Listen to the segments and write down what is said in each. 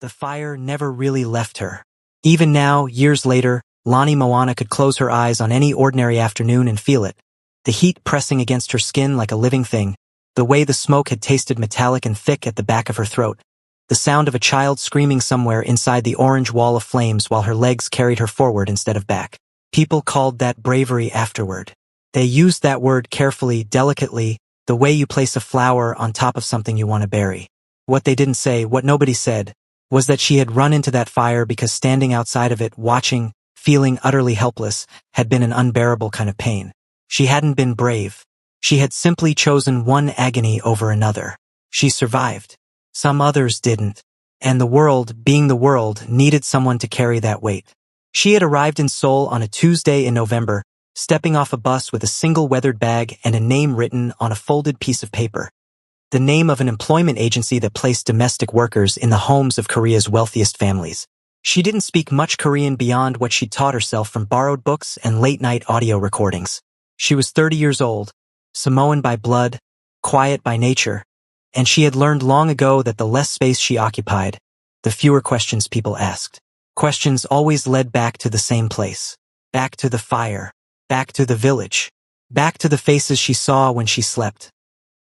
The fire never really left her. Even now, years later, Lani Moana could close her eyes on any ordinary afternoon and feel it. The heat pressing against her skin like a living thing, the way the smoke had tasted metallic and thick at the back of her throat, the sound of a child screaming somewhere inside the orange wall of flames while her legs carried her forward instead of back. People called that bravery afterward. They used that word carefully, delicately, the way you place a flower on top of something you want to bury. What they didn't say, what nobody said, was that she had run into that fire because standing outside of it, watching, feeling utterly helpless, had been an unbearable kind of pain. She hadn't been brave. She had simply chosen one agony over another. She survived. Some others didn't. And the world, being the world, needed someone to carry that weight. She had arrived in Seoul on a Tuesday in November, stepping off a bus with a single weathered bag and a name written on a folded piece of paper. The name of an employment agency that placed domestic workers in the homes of Korea's wealthiest families. She didn't speak much Korean beyond what she'd taught herself from borrowed books and late-night audio recordings. She was 30 years old, Samoan by blood, quiet by nature, and she had learned long ago that the less space she occupied, the fewer questions people asked. Questions always led back to the same place. Back to the fire. Back to the village. Back to the faces she saw when she slept.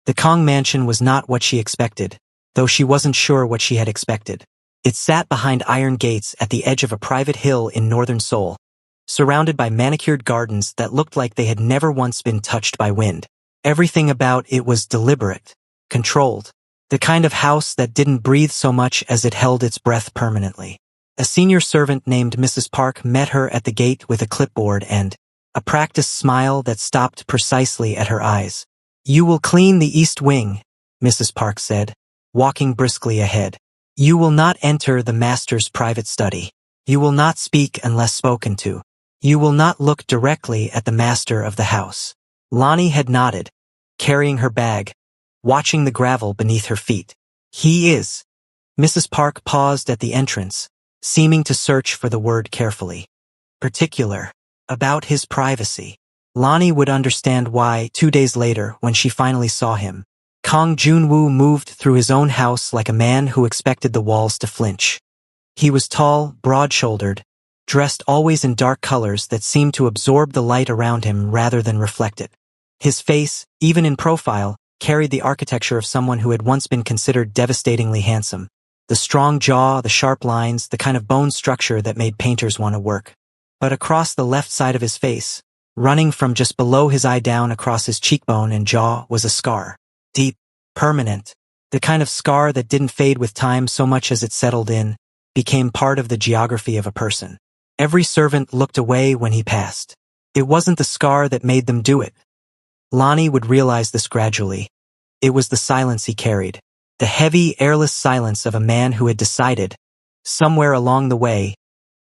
The Kong mansion was not what she expected, though she wasn't sure what she had expected. It sat behind iron gates at the edge of a private hill in northern Seoul, surrounded by manicured gardens that looked like they had never once been touched by wind. Everything about it was deliberate, controlled, the kind of house that didn't breathe so much as it held its breath permanently. A senior servant named Mrs. Park met her at the gate with a clipboard and a practiced smile that stopped precisely at her eyes. "You will clean the east wing," Mrs. Park said, walking briskly ahead. "You will not enter the master's private study. You will not speak unless spoken to. You will not look directly at the master of the house." Lani had nodded, carrying her bag, watching the gravel beneath her feet. "He is." Mrs. Park paused at the entrance, seeming to search for the word carefully. "Particular. About his privacy." Lani would understand why 2 days later when she finally saw him. Kang Junwoo moved through his own house like a man who expected the walls to flinch. He was tall, broad-shouldered, dressed always in dark colors that seemed to absorb the light around him rather than reflect it. His face, even in profile, carried the architecture of someone who had once been considered devastatingly handsome. The strong jaw, the sharp lines, the kind of bone structure that made painters want to work. But across the left side of his face, running from just below his eye down across his cheekbone and jaw, was a scar. Deep, permanent, the kind of scar that didn't fade with time so much as it settled in, became part of the geography of a person. Every servant looked away when he passed. It wasn't the scar that made them do it. Lani would realize this gradually. It was the silence he carried. The heavy, airless silence of a man who had decided, somewhere along the way,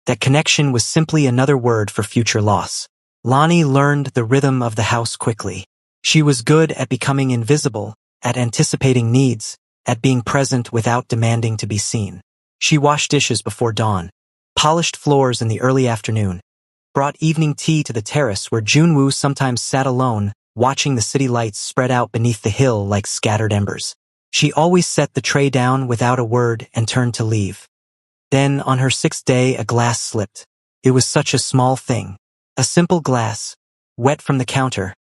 that connection was simply another word for future loss. Lani learned the rhythm of the house quickly. She was good at becoming invisible, at anticipating needs, at being present without demanding to be seen. She washed dishes before dawn, polished floors in the early afternoon, brought evening tea to the terrace where Junwoo sometimes sat alone, watching the city lights spread out beneath the hill like scattered embers. She always set the tray down without a word and turned to leave. Then, on her 6th day, a glass slipped. It was such a small thing. A simple glass, wet from the counter,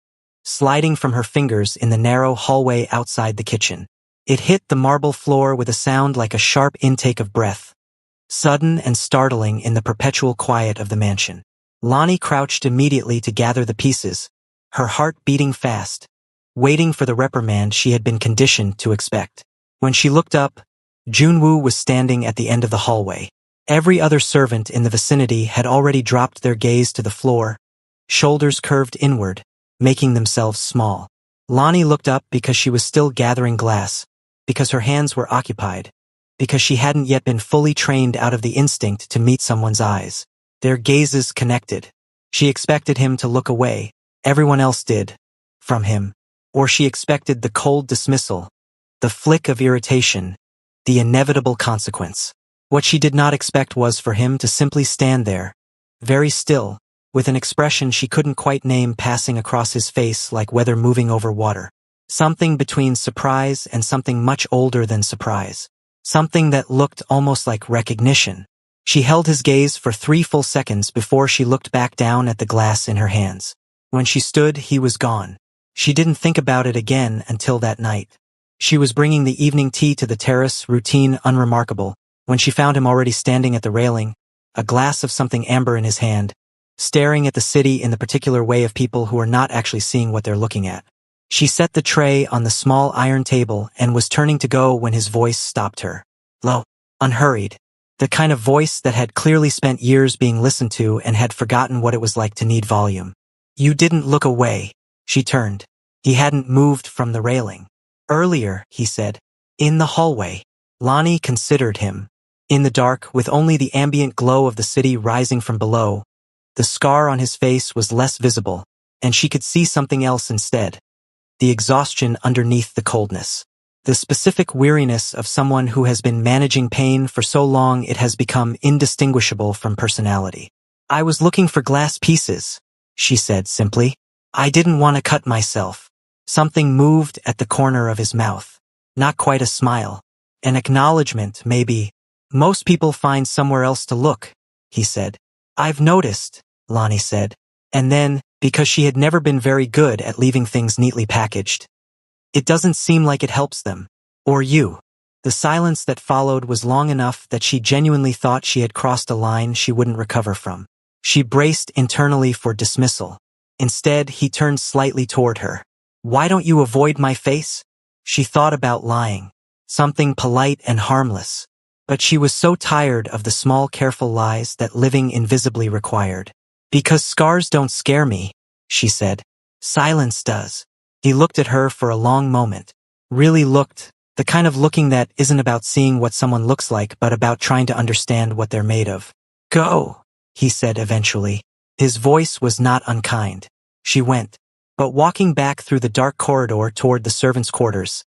sliding from her fingers in the narrow hallway outside the kitchen. It hit the marble floor with a sound like a sharp intake of breath, sudden and startling in the perpetual quiet of the mansion. Lani crouched immediately to gather the pieces, her heart beating fast, waiting for the reprimand she had been conditioned to expect. When she looked up, Junwoo was standing at the end of the hallway. Every other servant in the vicinity had already dropped their gaze to the floor, shoulders curved inward, making themselves small. Lani looked up because she was still gathering glass, because her hands were occupied, because she hadn't yet been fully trained out of the instinct to meet someone's eyes. Their gazes connected. She expected him to look away, everyone else did, from him. Or she expected the cold dismissal, the flick of irritation, the inevitable consequence. What she did not expect was for him to simply stand there, very still, with an expression she couldn't quite name passing across his face like weather moving over water. Something between surprise and something much older than surprise. something that looked almost like recognition. She held his gaze for 3 full seconds before she looked back down at the glass in her hands. When she stood, he was gone. She didn't think about it again until that night. She was bringing the evening tea to the terrace, routine, unremarkable, when she found him already standing at the railing, a glass of something amber in his hand, staring at the city in the particular way of people who are not actually seeing what they're looking at. She set the tray on the small iron table and was turning to go when his voice stopped her. Low, unhurried. The kind of voice that had clearly spent years being listened to and had forgotten what it was like to need volume. You didn't look away. She turned. He hadn't moved from the railing. Earlier, he said. In the hallway. Lonnie considered him. In the dark, with only the ambient glow of the city rising from below, the scar on his face was less visible, and she could see something else instead. The exhaustion underneath the coldness. The specific weariness of someone who has been managing pain for so long it has become indistinguishable from personality. I was looking for glass pieces, she said simply. I didn't want to cut myself. Something moved at the corner of his mouth. Not quite a smile. An acknowledgement, maybe. Most people find somewhere else to look, he said. I've noticed, Lonnie said. And then, because she had never been very good at leaving things neatly packaged. It doesn't seem like it helps them. Or you. The silence that followed was long enough that she genuinely thought she had crossed a line she wouldn't recover from. She braced internally for dismissal. Instead, he turned slightly toward her. Why don't you avoid my face? She thought about lying. Something polite and harmless. But she was so tired of the small careful lies that living invisibly required. Because scars don't scare me, she said. Silence does. He looked at her for a long moment. Really looked, the kind of looking that isn't about seeing what someone looks like but about trying to understand what they're made of. Go, he said eventually. His voice was not unkind. She went. But walking back through the dark corridor toward the servants' quarters,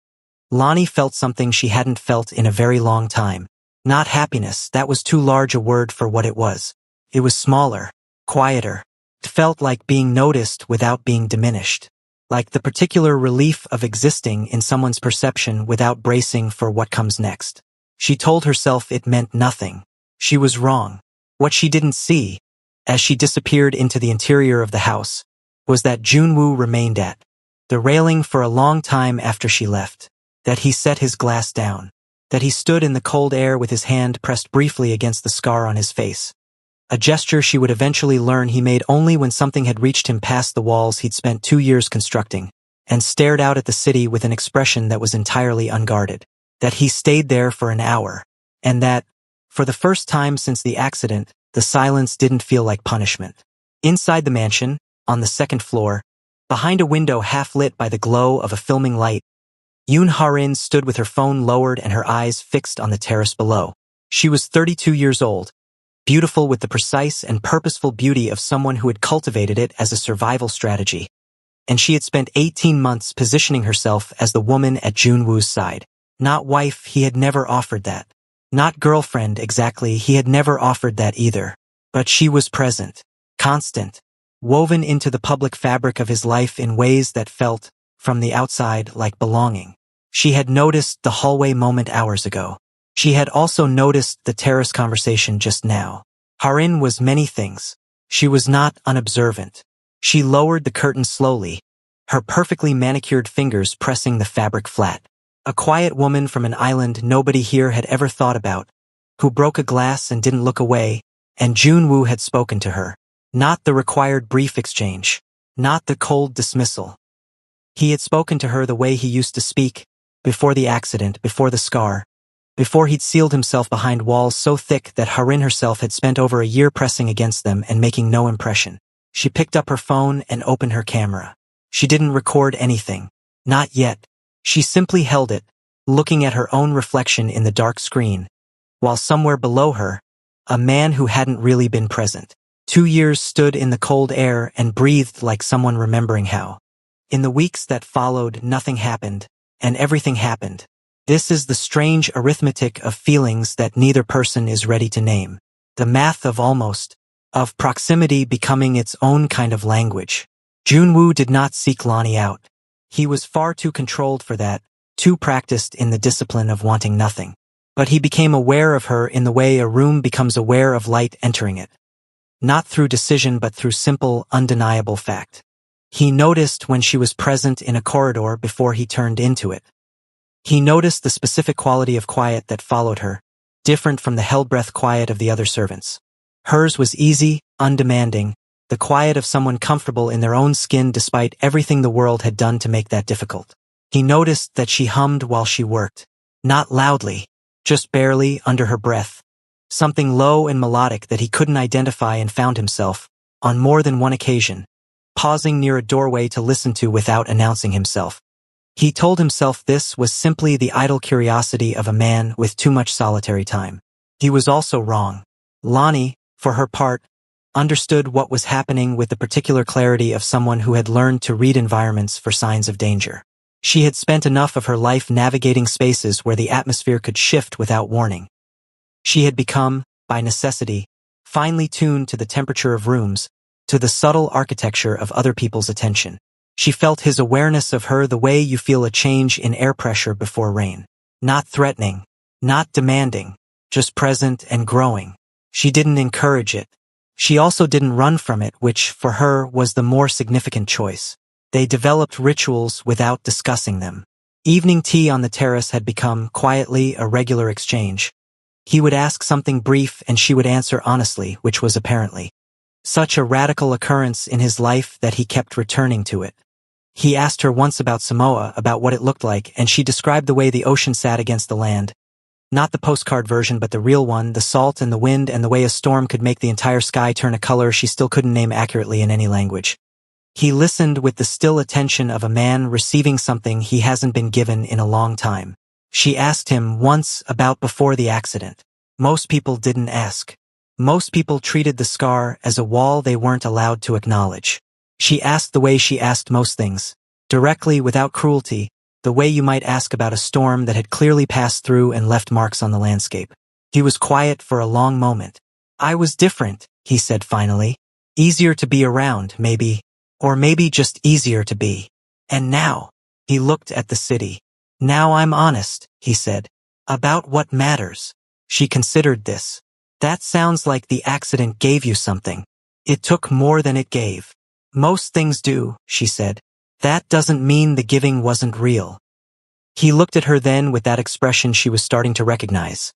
Lonnie felt something she hadn't felt in a very long time. Not happiness, that was too large a word for what it was. It was smaller, quieter. It felt like being noticed without being diminished. Like the particular relief of existing in someone's perception without bracing for what comes next. She told herself it meant nothing. She was wrong. What she didn't see, as she disappeared into the interior of the house, was that Junwoo remained at the railing for a long time after she left. That he set his glass down. That he stood in the cold air with his hand pressed briefly against the scar on his face. A gesture she would eventually learn he made only when something had reached him past the walls he'd spent 2 years constructing, and stared out at the city with an expression that was entirely unguarded. That he stayed there for an hour, and that, for the first time since the accident, the silence didn't feel like punishment. Inside the mansion, on the 2nd floor, behind a window half lit by the glow of a filming light, Yoon Ha-rin stood with her phone lowered and her eyes fixed on the terrace below. She was 32 years old, beautiful with the precise and purposeful beauty of someone who had cultivated it as a survival strategy. And she had spent 18 months positioning herself as the woman at Junwoo's side. Not wife, he had never offered that. Not girlfriend, exactly, he had never offered that either. But she was present, constant, woven into the public fabric of his life in ways that felt, from the outside, like belonging. She had noticed the hallway moment hours ago. She had also noticed the terrace conversation just now. Ha-rin was many things. She was not unobservant. She lowered the curtain slowly, her perfectly manicured fingers pressing the fabric flat. A quiet woman from an island nobody here had ever thought about, who broke a glass and didn't look away, and Junwoo had spoken to her. Not the required brief exchange. Not the cold dismissal. He had spoken to her the way he used to speak, before the accident, before the scar, before he'd sealed himself behind walls so thick that Ha-rin herself had spent over a year pressing against them and making no impression. She picked up her phone and opened her camera. She didn't record anything. Not yet. She simply held it, looking at her own reflection in the dark screen, while somewhere below her, a man who hadn't really been present. 2 years stood in the cold air and breathed like someone remembering how. In the weeks that followed, nothing happened, and everything happened. This is the strange arithmetic of feelings that neither person is ready to name. The math of almost, of proximity becoming its own kind of language. Junwoo did not seek Lonnie out. He was far too controlled for that, too practiced in the discipline of wanting nothing. but he became aware of her in the way a room becomes aware of light entering it. Not through decision but through simple, undeniable fact. He noticed when she was present in a corridor before he turned into it. He noticed the specific quality of quiet that followed her, different from the held-breath quiet of the other servants. Hers was easy, undemanding, the quiet of someone comfortable in their own skin despite everything the world had done to make that difficult. He noticed that she hummed while she worked. Not loudly, just barely under her breath. Something low and melodic that he couldn't identify, and found himself, on more than one occasion, pausing near a doorway to listen to without announcing himself. He told himself this was simply the idle curiosity of a man with too much solitary time. He was also wrong. Lonnie, for her part, understood what was happening with the particular clarity of someone who had learned to read environments for signs of danger. She had spent enough of her life navigating spaces where the atmosphere could shift without warning. She had become, by necessity, finely tuned to the temperature of rooms, to the subtle architecture of other people's attention. She felt his awareness of her the way you feel a change in air pressure before rain. Not threatening, not demanding, just present and growing. She didn't encourage it. She also didn't run from it, which, for her, was the more significant choice. They developed rituals without discussing them. Evening tea on the terrace had become, quietly, a regular exchange. He would ask something brief and she would answer honestly, which was apparently such a radical occurrence in his life that he kept returning to it. He asked her once about Samoa, about what it looked like, and she described the way the ocean sat against the land. Not the postcard version but the real one, the salt and the wind and the way a storm could make the entire sky turn a color she still couldn't name accurately in any language. He listened with the still attention of a man receiving something he hasn't been given in a long time. She asked him once about before the accident. Most people didn't ask. Most people treated the scar as a wall they weren't allowed to acknowledge. She asked the way she asked most things, directly, without cruelty, the way you might ask about a storm that had clearly passed through and left marks on the landscape. He was quiet for a long moment. "I was different," he said finally. "Easier to be around, maybe. Or maybe just easier to be. And now," he looked at the city. "Now I'm honest," he said. "About what matters." She considered this. "That sounds like the accident gave you something. It took more than it gave." "Most things do," she said. "That doesn't mean the giving wasn't real." He looked at her then with that expression she was starting to recognize.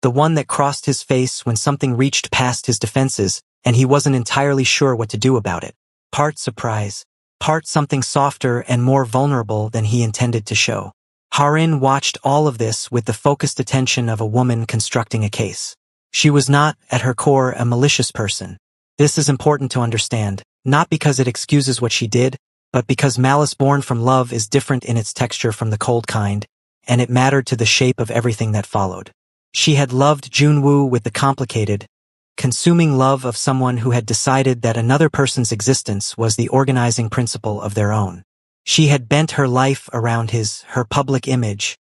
The one that crossed his face when something reached past his defenses and he wasn't entirely sure what to do about it. Part surprise, part something softer and more vulnerable than he intended to show. Harin watched all of this with the focused attention of a woman constructing a case. She was not, at her core, a malicious person. This is important to understand, not because it excuses what she did, but because malice born from love is different in its texture from the cold kind, and it mattered to the shape of everything that followed. She had loved Junwoo with the complicated, consuming love of someone who had decided that another person's existence was the organizing principle of their own. She had bent her life around her public image,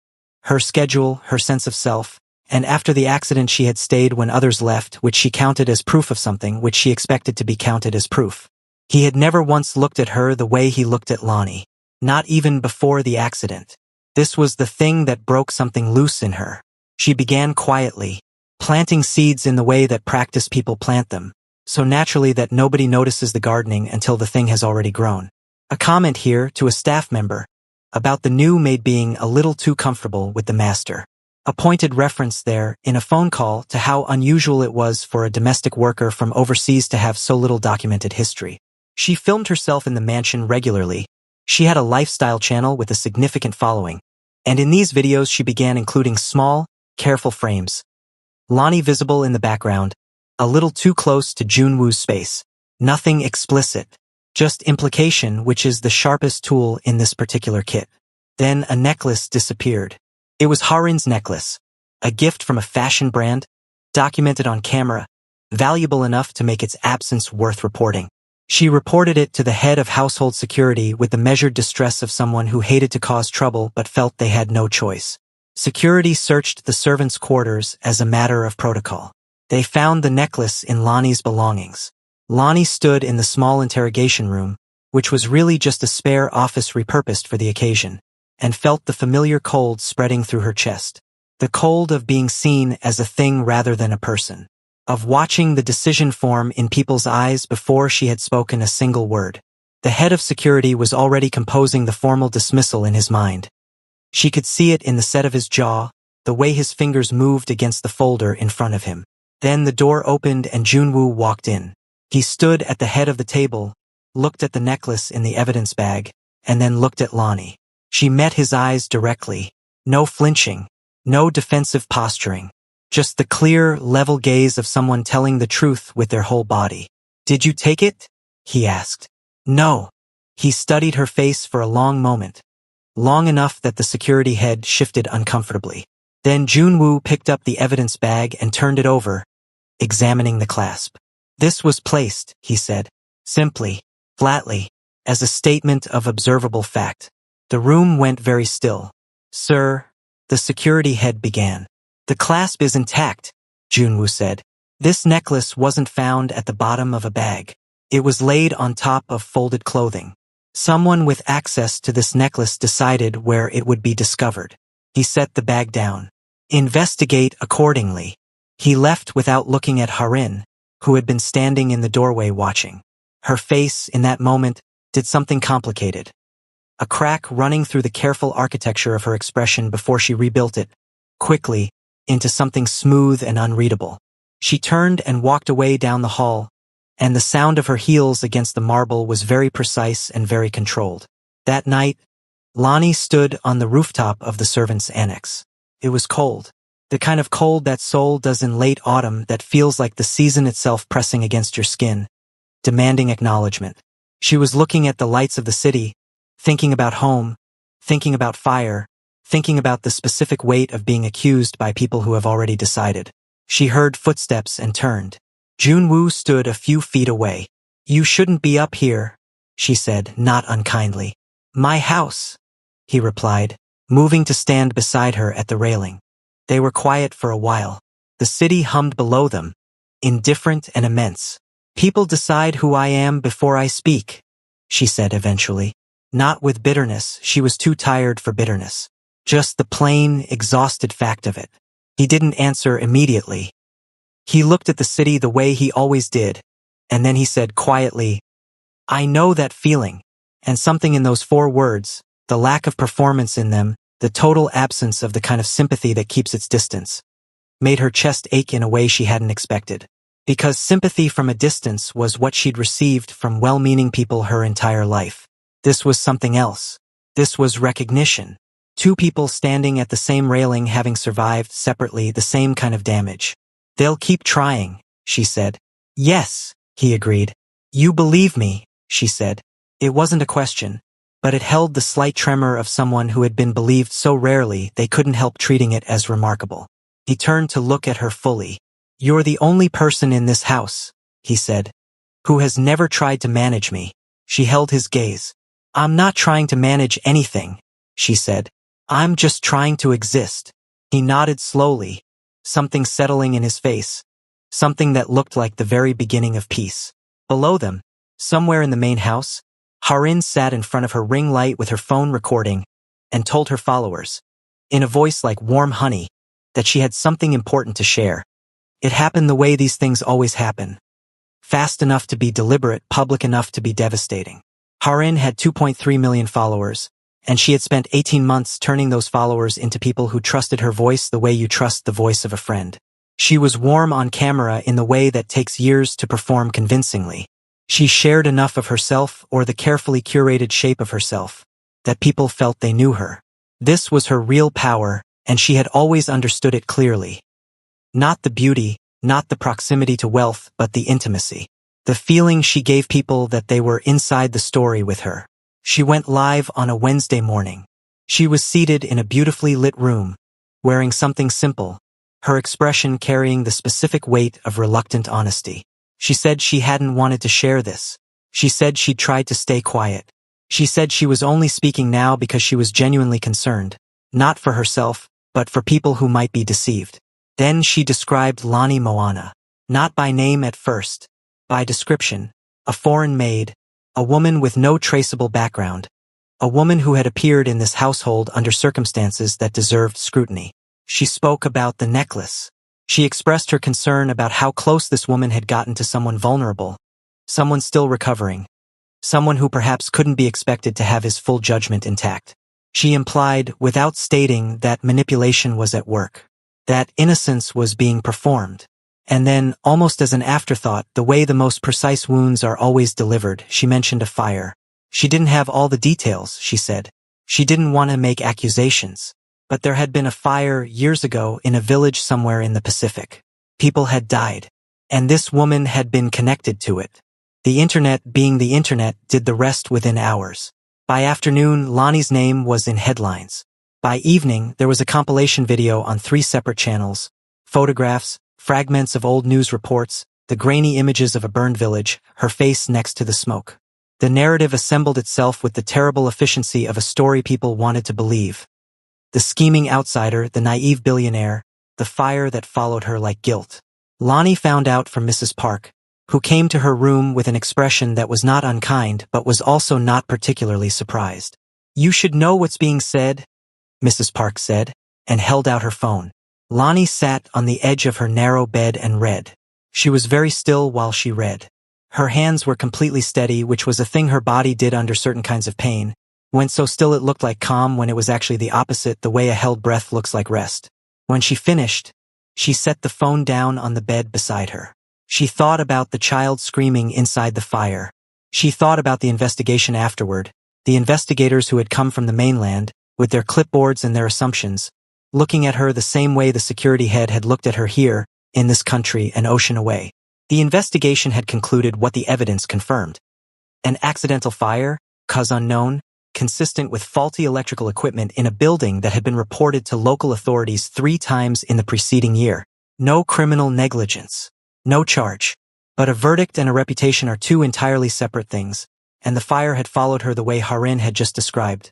her schedule, her sense of self, and after the accident she had stayed when others left, which she counted as proof of something which she expected to be counted as proof. He had never once looked at her the way he looked at Lonnie, not even before the accident. This was the thing that broke something loose in her. She began quietly, planting seeds in the way that practiced people plant them, so naturally that nobody notices the gardening until the thing has already grown. A comment here to a staff member about the new maid being a little too comfortable with the master. A pointed reference there in a phone call to how unusual it was for a domestic worker from overseas to have so little documented history. She filmed herself in the mansion regularly. She had a lifestyle channel with a significant following, and in these videos she began including small, careful frames. Lonnie visible in the background, a little too close to Junwoo's space. Nothing explicit, just implication, which is the sharpest tool in this particular kit. Then a necklace disappeared. It was Harin's necklace, a gift from a fashion brand, documented on camera, valuable enough to make its absence worth reporting. She reported it to the head of household security with the measured distress of someone who hated to cause trouble but felt they had no choice. Security searched the servants' quarters as a matter of protocol. They found the necklace in Lonnie's belongings. Lonnie stood in the small interrogation room, which was really just a spare office repurposed for the occasion, and felt the familiar cold spreading through her chest. The cold of being seen as a thing rather than a person. Of watching the decision form in people's eyes before she had spoken a single word. The head of security was already composing the formal dismissal in his mind. She could see it in the set of his jaw, the way his fingers moved against the folder in front of him. Then the door opened and Junwoo walked in. He stood at the head of the table, looked at the necklace in the evidence bag, and then looked at Lonnie. She met his eyes directly. No flinching, no defensive posturing. Just the clear, level gaze of someone telling the truth with their whole body. "Did you take it?" he asked. "No." He studied her face for a long moment. Long enough that the security head shifted uncomfortably. Then Junwoo picked up the evidence bag and turned it over, examining the clasp. "This was placed," he said, simply, flatly, as a statement of observable fact. The room went very still. "Sir," the security head began. "The clasp is intact," Junwoo said. "This necklace wasn't found at the bottom of a bag. It was laid on top of folded clothing. Someone with access to this necklace decided where it would be discovered." He set the bag down. "Investigate accordingly." He left without looking at Harin, who had been standing in the doorway watching. Her face, in that moment, did something complicated. A crack running through the careful architecture of her expression before she rebuilt it, quickly, into something smooth and unreadable. She turned and walked away down the hall, and the sound of her heels against the marble was very precise and very controlled. That night, Lonnie stood on the rooftop of the servants' annex. It was cold. The kind of cold that Seoul does in late autumn that feels like the season itself pressing against your skin, demanding acknowledgement. She was looking at the lights of the city, thinking about home, thinking about fire, thinking about the specific weight of being accused by people who have already decided. She heard footsteps and turned. Junwoo stood a few feet away. "You shouldn't be up here," she said, not unkindly. "My house," he replied, moving to stand beside her at the railing. They were quiet for a while. The city hummed below them, indifferent and immense. "People decide who I am before I speak," she said eventually. Not with bitterness, she was too tired for bitterness. Just the plain, exhausted fact of it. He didn't answer immediately. He looked at the city the way he always did, and then he said quietly, "I know that feeling," and something in those 4 words, the lack of performance in them, the total absence of the kind of sympathy that keeps its distance, made her chest ache in a way she hadn't expected. Because sympathy from a distance was what she'd received from well-meaning people her entire life. This was something else. This was recognition. 2 people standing at the same railing having survived separately the same kind of damage. "They'll keep trying," she said. "Yes," he agreed. "You believe me," she said. It wasn't a question, but it held the slight tremor of someone who had been believed so rarely they couldn't help treating it as remarkable. He turned to look at her fully. "You're the only person in this house," he said, "who has never tried to manage me." She held his gaze. "I'm not trying to manage anything," she said. "I'm just trying to exist." He nodded slowly, something settling in his face, something that looked like the very beginning of peace. Below them, somewhere in the main house, Harin sat in front of her ring light with her phone recording and told her followers, in a voice like warm honey, that she had something important to share. It happened the way these things always happen. Fast enough to be deliberate, public enough to be devastating. Harin had 2.3 million followers, and she had spent 18 months turning those followers into people who trusted her voice the way you trust the voice of a friend. She was warm on camera in the way that takes years to perform convincingly. She shared enough of herself, or the carefully curated shape of herself, that people felt they knew her. This was her real power, and she had always understood it clearly. Not the beauty, not the proximity to wealth, but the intimacy. The feeling she gave people that they were inside the story with her. She went live on a Wednesday morning. She was seated in a beautifully lit room, wearing something simple, her expression carrying the specific weight of reluctant honesty. She said she hadn't wanted to share this. She said she'd tried to stay quiet. She said she was only speaking now because she was genuinely concerned, not for herself, but for people who might be deceived. Then she described Lonnie Moana, not by name at first, by description, a foreign maid, a woman with no traceable background, a woman who had appeared in this household under circumstances that deserved scrutiny. She spoke about the necklace. She expressed her concern about how close this woman had gotten to someone vulnerable, someone still recovering, someone who perhaps couldn't be expected to have his full judgment intact. She implied, without stating, that manipulation was at work, that innocence was being performed. And then, almost as an afterthought, the way the most precise wounds are always delivered, she mentioned a fire. She didn't have all the details, she said. She didn't want to make accusations. But there had been a fire years ago in a village somewhere in the Pacific. People had died. And this woman had been connected to it. The internet, being the internet, did the rest within hours. By afternoon, Lonnie's name was in headlines. By evening, there was a compilation video on 3 separate channels. Photographs, fragments of old news reports, the grainy images of a burned village, her face next to the smoke. The narrative assembled itself with the terrible efficiency of a story people wanted to believe. The scheming outsider, the naive billionaire, the fire that followed her like guilt. Lonnie found out from Mrs. Park, who came to her room with an expression that was not unkind but was also not particularly surprised. "You should know what's being said," Mrs. Park said, and held out her phone. Lonnie sat on the edge of her narrow bed and read. She was very still while she read. Her hands were completely steady, which was a thing her body did under certain kinds of pain. Went so still it looked like calm when it was actually the opposite, the way a held breath looks like rest. When she finished, she set the phone down on the bed beside her. She thought about the child screaming inside the fire. She thought about the investigation afterward, the investigators who had come from the mainland, with their clipboards and their assumptions, looking at her the same way the security head had looked at her here, in this country, an ocean away. The investigation had concluded what the evidence confirmed. An accidental fire, cause unknown, consistent with faulty electrical equipment in a building that had been reported to local authorities 3 times in the preceding year. No criminal negligence. No charge. But a verdict and a reputation are 2 entirely separate things, and the fire had followed her the way Harin had just described.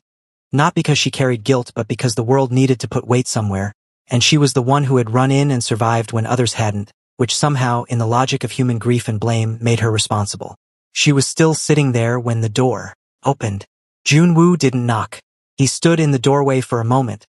Not because she carried guilt, but because the world needed to put weight somewhere, and she was the one who had run in and survived when others hadn't, which somehow, in the logic of human grief and blame, made her responsible. She was still sitting there when the door opened. Junwoo didn't knock. He stood in the doorway for a moment,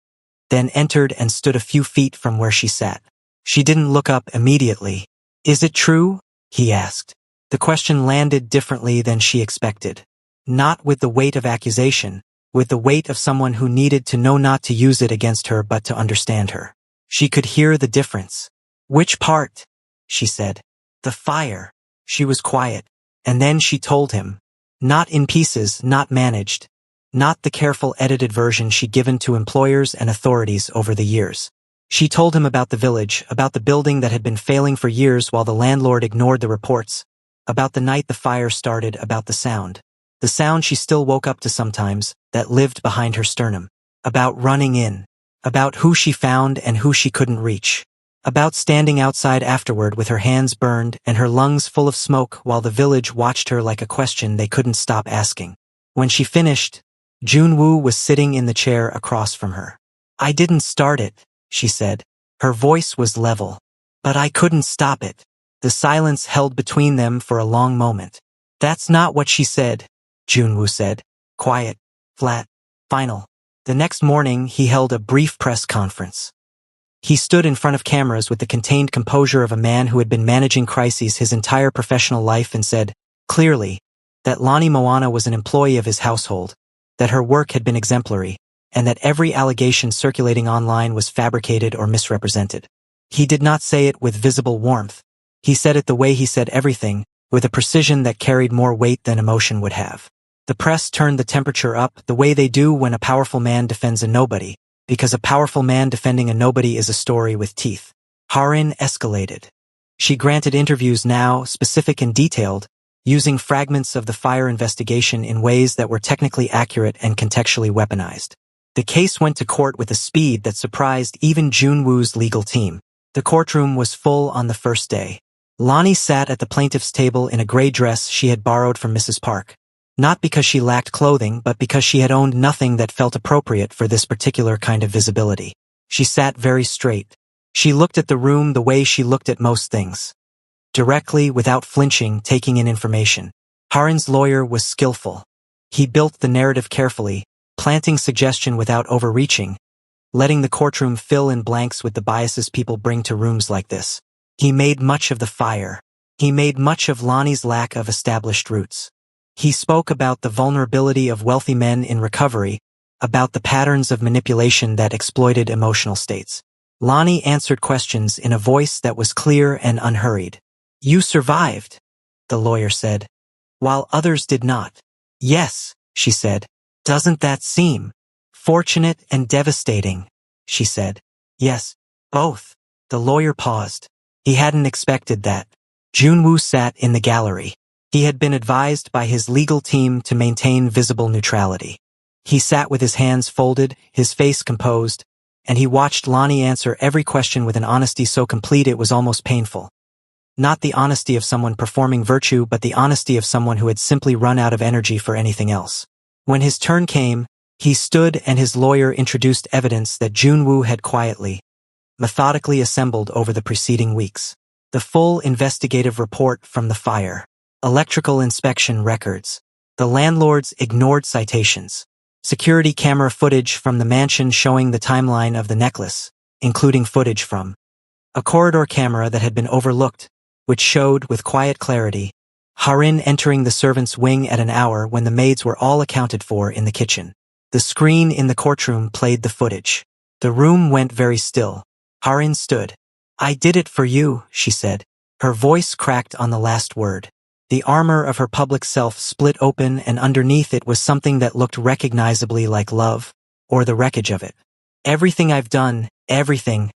then entered and stood a few feet from where she sat. She didn't look up immediately. "Is it true?" he asked. The question landed differently than she expected. Not with the weight of accusation, with the weight of someone who needed to know not to use it against her but to understand her. She could hear the difference. "Which part?" she said. "The fire." She was quiet, and then she told him. Not in pieces, not managed. Not the careful edited version she'd given to employers and authorities over the years. She told him about the village, about the building that had been failing for years while the landlord ignored the reports, about the night the fire started, about the sound she still woke up to sometimes, that lived behind her sternum, about running in, about who she found and who she couldn't reach, about standing outside afterward with her hands burned and her lungs full of smoke while the village watched her like a question they couldn't stop asking. When she finished, Junwoo was sitting in the chair across from her. "I didn't start it," she said. Her voice was level. "But I couldn't stop it." The silence held between them for a long moment. "That's not what she said," Junwoo said. Quiet, flat, final. The next morning, he held a brief press conference. He stood in front of cameras with the contained composure of a man who had been managing crises his entire professional life and said, clearly, that Lonnie Moana was an employee of his household, that her work had been exemplary, and that every allegation circulating online was fabricated or misrepresented. He did not say it with visible warmth. He said it the way he said everything, with a precision that carried more weight than emotion would have. The press turned the temperature up the way they do when a powerful man defends a nobody, because a powerful man defending a nobody is a story with teeth. Harin escalated. She granted interviews now, specific and detailed, using fragments of the fire investigation in ways that were technically accurate and contextually weaponized. The case went to court with a speed that surprised even Junwoo's legal team. The courtroom was full on the first day. Lonnie sat at the plaintiff's table in a gray dress she had borrowed from Mrs. Park. Not because she lacked clothing, but because she had owned nothing that felt appropriate for this particular kind of visibility. She sat very straight. She looked at the room the way she looked at most things. Directly, without flinching, taking in information. Harin's lawyer was skillful. He built the narrative carefully, planting suggestion without overreaching, letting the courtroom fill in blanks with the biases people bring to rooms like this. He made much of the fire. He made much of Lonnie's lack of established roots. He spoke about the vulnerability of wealthy men in recovery, about the patterns of manipulation that exploited emotional states. Lonnie answered questions in a voice that was clear and unhurried. "You survived," the lawyer said, "while others did not." "Yes," she said. "Doesn't that seem fortunate and devastating?" she said. "Yes, both." The lawyer paused. He hadn't expected that. Junwoo sat in the gallery. He had been advised by his legal team to maintain visible neutrality. He sat with his hands folded, his face composed, and he watched Lonnie answer every question with an honesty so complete it was almost painful. Not the honesty of someone performing virtue, but the honesty of someone who had simply run out of energy for anything else. When his turn came, he stood and his lawyer introduced evidence that Junwoo had quietly, methodically assembled over the preceding weeks. The full investigative report from the fire, electrical inspection records, the landlord's ignored citations, security camera footage from the mansion showing the timeline of the necklace, including footage from a corridor camera that had been overlooked, which showed with quiet clarity Harin entering the servants' wing at an hour when the maids were all accounted for in the kitchen. The screen in the courtroom played the footage. The room went very still. Harin stood. "I did it for you," she said. Her voice cracked on the last word. The armor of her public self split open, and underneath it was something that looked recognizably like love, or the wreckage of it. "Everything I've done, everything.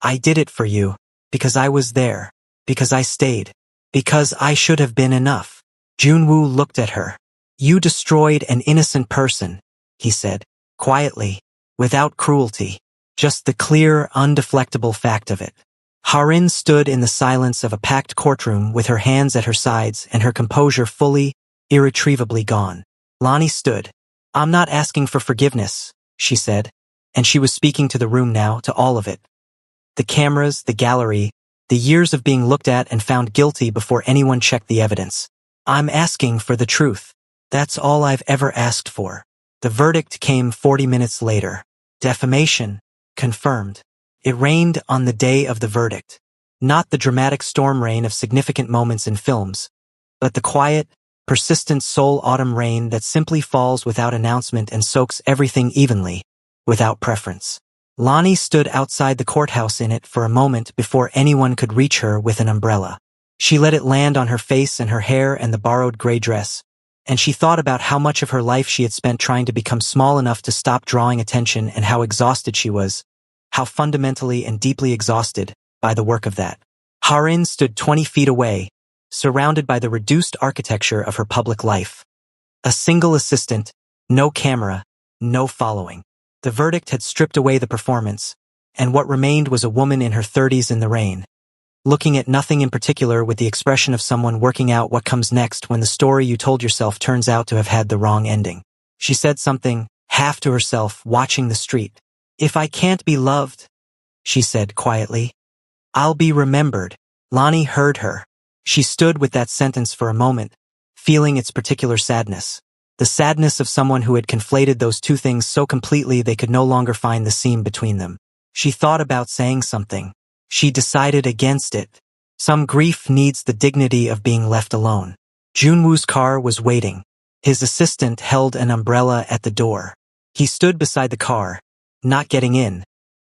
I did it for you, because I was there, because I stayed, because I should have been enough." Junwoo looked at her. "You destroyed an innocent person," he said, quietly, without cruelty, just the clear, undeflectable fact of it. Harin stood in the silence of a packed courtroom with her hands at her sides and her composure fully, irretrievably gone. Lonnie stood. "I'm not asking for forgiveness," she said, and she was speaking to the room now, to all of it. The cameras, the gallery, the years of being looked at and found guilty before anyone checked the evidence. "I'm asking for the truth. That's all I've ever asked for." The verdict came 40 minutes later. Defamation. Confirmed. It rained on the day of the verdict. Not the dramatic storm rain of significant moments in films, but the quiet, persistent soul autumn rain that simply falls without announcement and soaks everything evenly, without preference. Lonnie stood outside the courthouse in it for a moment before anyone could reach her with an umbrella. She let it land on her face and her hair and the borrowed gray dress, and she thought about how much of her life she had spent trying to become small enough to stop drawing attention and how exhausted she was, how fundamentally and deeply exhausted by the work of that. Harin stood 20 feet away, surrounded by the reduced architecture of her public life. A single assistant, no camera, no following. The verdict had stripped away the performance, and what remained was a woman in her 30s in the rain, looking at nothing in particular with the expression of someone working out what comes next when the story you told yourself turns out to have had the wrong ending. She said something, half to herself, watching the street. "If I can't be loved," she said quietly, "I'll be remembered." Lonnie heard her. She stood with that sentence for a moment, feeling its particular sadness. The sadness of someone who had conflated those two things so completely they could no longer find the seam between them. She thought about saying something. She decided against it. Some grief needs the dignity of being left alone. Junwoo's car was waiting. His assistant held an umbrella at the door. He stood beside the car, not getting in,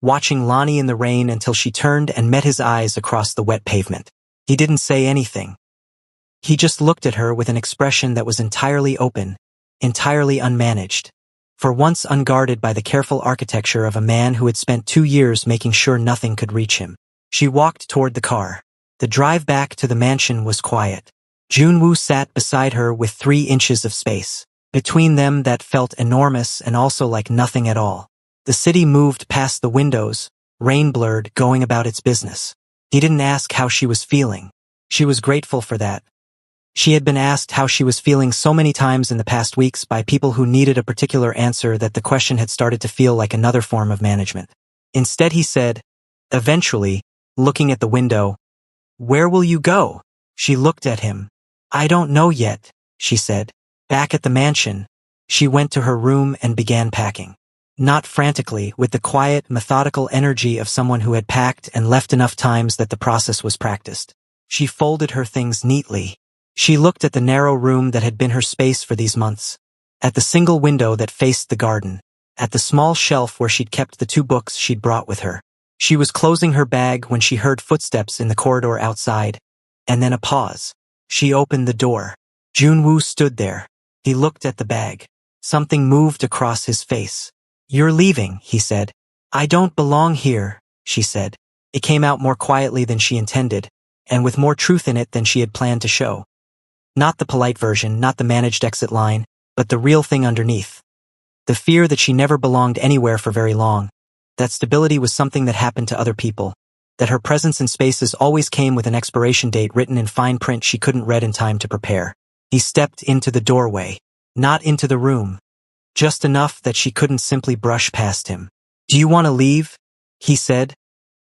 watching Lonnie in the rain until she turned and met his eyes across the wet pavement. He didn't say anything. He just looked at her with an expression that was entirely open, entirely unmanaged, for once unguarded by the careful architecture of a man who had spent 2 years making sure nothing could reach him. She walked toward the car. The drive back to the mansion was quiet. Junwoo sat beside her with 3 inches of space between them that felt enormous and also like nothing at all. The city moved past the windows, rain-blurred, going about its business. He didn't ask how she was feeling. She was grateful for that. She had been asked how she was feeling so many times in the past weeks by people who needed a particular answer that the question had started to feel like another form of management. Instead he said, eventually, looking at the window, "Where will you go?" She looked at him. "I don't know yet," she said. Back at the mansion, she went to her room and began packing. Not frantically, with the quiet, methodical energy of someone who had packed and left enough times that the process was practiced. She folded her things neatly. She looked at the narrow room that had been her space for these months, at the single window that faced the garden, at the small shelf where she'd kept the 2 books she'd brought with her. She was closing her bag when she heard footsteps in the corridor outside, and then a pause. She opened the door. Junwoo stood there. He looked at the bag. Something moved across his face. "You're leaving," he said. "I don't belong here," she said. It came out more quietly than she intended, and with more truth in it than she had planned to show. Not the polite version, not the managed exit line, but the real thing underneath. The fear that she never belonged anywhere for very long. That stability was something that happened to other people. That her presence in spaces always came with an expiration date written in fine print she couldn't read in time to prepare. He stepped into the doorway. Not into the room. Just enough that she couldn't simply brush past him. "Do you want to leave?" he said.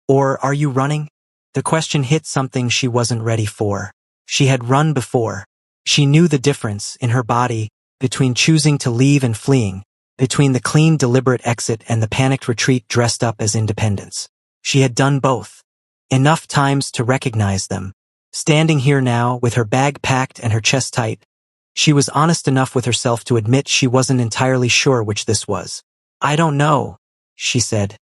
"Or are you running?" The question hit something she wasn't ready for. She had run before. She knew the difference, in her body, between choosing to leave and fleeing, between the clean, deliberate exit and the panicked retreat dressed up as independence. She had done both. Enough times to recognize them. Standing here now, with her bag packed and her chest tight, she was honest enough with herself to admit she wasn't entirely sure which this was. "I don't know," she said.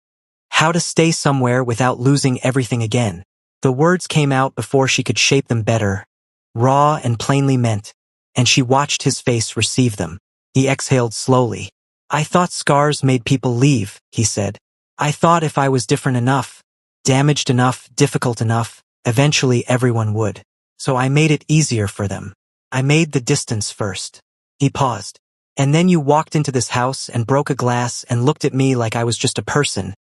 "How to stay somewhere without losing everything again." The words came out before she could shape them better, raw and plainly meant, and she watched his face receive them. He exhaled slowly. "I thought scars made people leave," he said. "I thought if I was different enough, damaged enough, difficult enough, eventually everyone would. So I made it easier for them. I made the distance first." He paused. "And then you walked into this house and broke a glass and looked at me like I was just a person,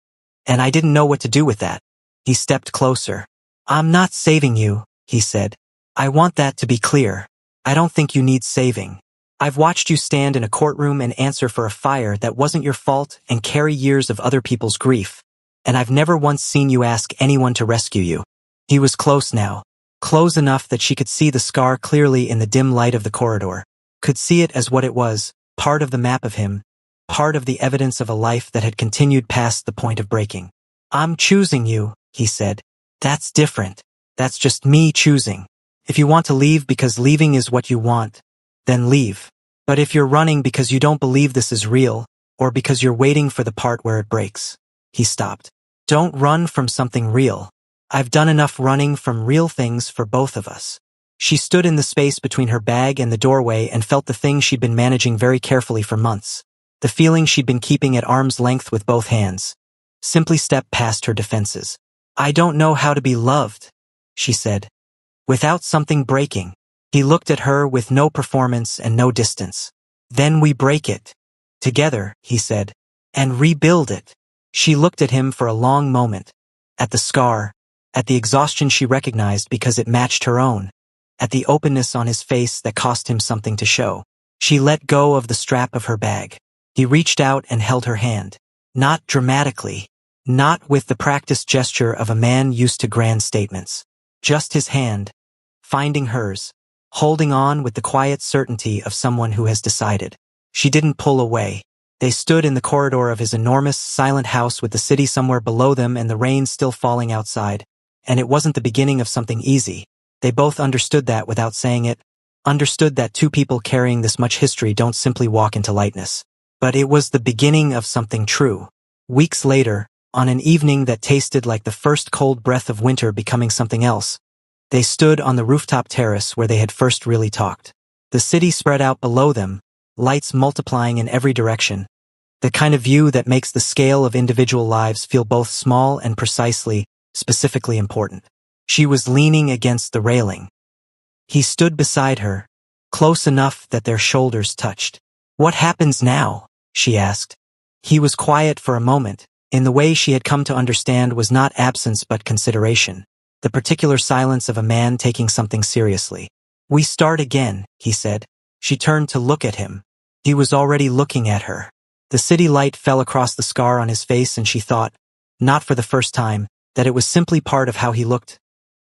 and I didn't know what to do with that." He stepped closer. "I'm not saving you," he said. "I want that to be clear. I don't think you need saving. I've watched you stand in a courtroom and answer for a fire that wasn't your fault and carry years of other people's grief, and I've never once seen you ask anyone to rescue you." He was close now. Close enough that she could see the scar clearly in the dim light of the corridor. Could see it as what it was, part of the map of him, part of the evidence of a life that had continued past the point of breaking. "I'm choosing you," he said. "That's different. That's just me choosing. If you want to leave because leaving is what you want, then leave. But if you're running because you don't believe this is real, or because you're waiting for the part where it breaks." He stopped. "Don't run from something real. I've done enough running from real things for both of us." She stood in the space between her bag and the doorway and felt the thing she'd been managing very carefully for months. The feeling she'd been keeping at arm's length with both hands. Simply stepped past her defenses. "I don't know how to be loved," she said, "without something breaking." He looked at her with no performance and no distance. "Then we break it. Together," he said, "and rebuild it." She looked at him for a long moment. At the scar, at the exhaustion she recognized because it matched her own, at the openness on his face that cost him something to show. She let go of the strap of her bag. He reached out and held her hand. Not dramatically. Not with the practiced gesture of a man used to grand statements. Just his hand, finding hers, holding on with the quiet certainty of someone who has decided. She didn't pull away. They stood in the corridor of his enormous, silent house with the city somewhere below them and the rain still falling outside. And it wasn't the beginning of something easy. They both understood that without saying it, understood that 2 people carrying this much history don't simply walk into lightness. But it was the beginning of something true. Weeks later, on an evening that tasted like the first cold breath of winter becoming something else, they stood on the rooftop terrace where they had first really talked. The city spread out below them, lights multiplying in every direction. The kind of view that makes the scale of individual lives feel both small and specifically important. She was leaning against the railing. He stood beside her, close enough that their shoulders touched. "What happens now?" she asked. He was quiet for a moment, in the way she had come to understand was not absence but consideration. The particular silence of a man taking something seriously. "We start again," he said. She turned to look at him. He was already looking at her. The city light fell across the scar on his face and she thought, not for the first time, that it was simply part of how he looked.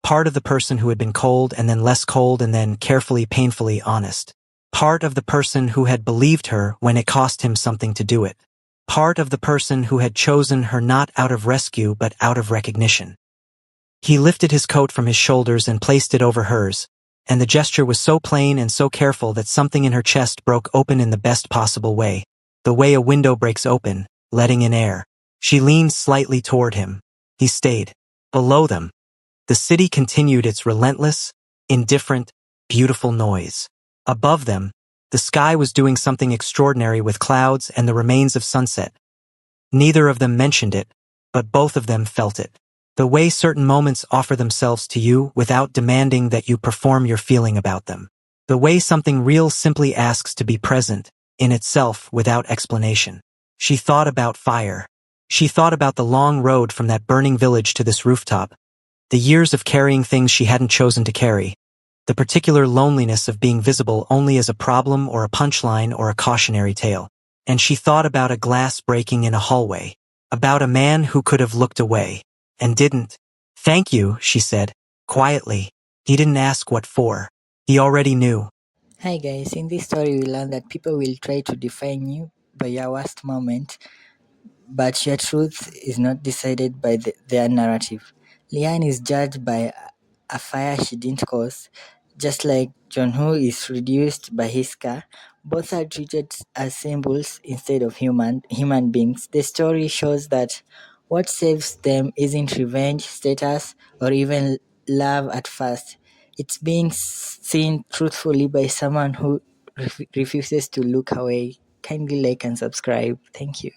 Part of the person who had been cold and then less cold and then carefully, painfully honest. Part of the person who had believed her when it cost him something to do it. part of the person who had chosen her not out of rescue but out of recognition. He lifted his coat from his shoulders and placed it over hers, and the gesture was so plain and so careful that something in her chest broke open in the best possible way, the way a window breaks open, letting in air. She leaned slightly toward him. He stayed. Below them, the city continued its relentless, indifferent, beautiful noise. Above them, the sky was doing something extraordinary with clouds and the remains of sunset. Neither of them mentioned it, but both of them felt it. The way certain moments offer themselves to you without demanding that you perform your feeling about them. The way something real simply asks to be present, in itself without explanation. She thought about fire. She thought about the long road from that burning village to this rooftop, the years of carrying things she hadn't chosen to carry, the particular loneliness of being visible only as a problem or a punchline or a cautionary tale. And she thought about a glass breaking in a hallway, about a man who could have looked away, and didn't. "Thank you," she said, quietly. He didn't ask what for. He already knew. Hi guys, in this story we learn that people will try to define you by your worst moment, but your truth is not decided by their narrative. Liane is judged by a fire she didn't cause, just like John Woo is reduced by his car. Both are treated as symbols instead of human beings. The story shows that what saves them isn't revenge, status, or even love at first. It's being seen truthfully by someone who refuses to look away. Kindly like and subscribe. Thank you.